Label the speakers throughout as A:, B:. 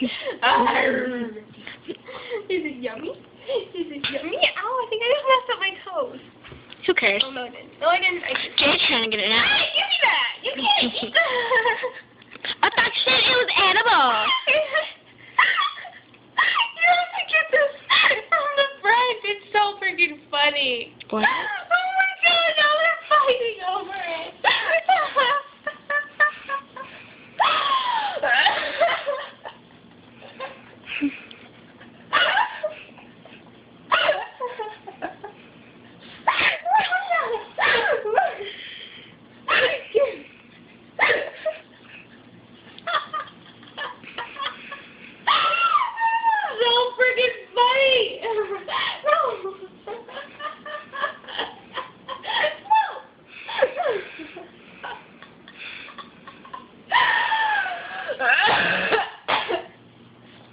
A: Is it yummy? Is it yummy? Ow, I think I just messed up my toes.
B: Who cares?
A: Oh, no, I didn't. No, I didn't.
B: Jay's trying to get it out.
A: Hey, give me that! You can't eat that!
B: I thought you said it was edible.
A: You have to get this from the front. It's so freaking funny.
B: What?
A: Oh my god, now they're fighting over it.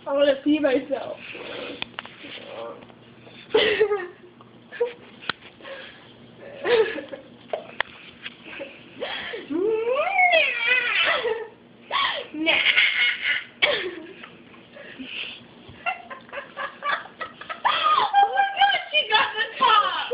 A: I want to pee myself. Nah. Oh my god, she got the top!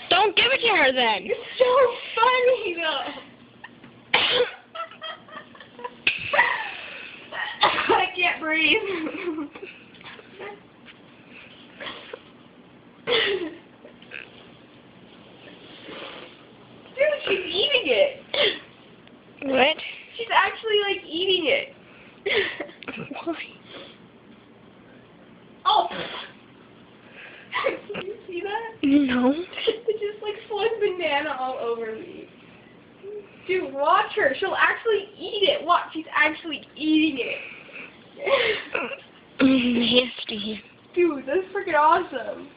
B: Don't give it to her then.
A: It's so funny though. I can't breathe. Dude, she's eating it.
B: What?
A: She's actually like eating it.
B: Why?
A: Oh. Did you see that?
B: No.
A: It just like slid banana all over me. Dude, watch her. She'll actually eat it. Watch, she's actually eating it.
B: Nasty.
A: Dude, that's freaking awesome.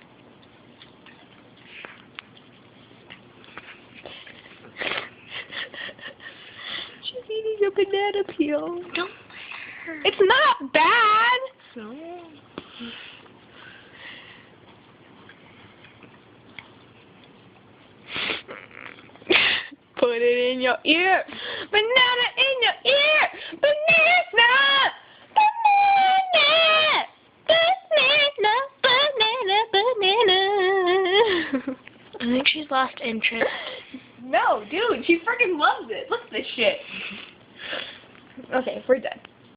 A: She's eating a banana peel.
B: Don't let her.
A: It's not bad.
B: No.
A: Put it in your ear. Banana in your ear. Banana.
B: I think she's lost interest.
A: No, dude, she freaking loves it. Look at this shit. Okay, we're done.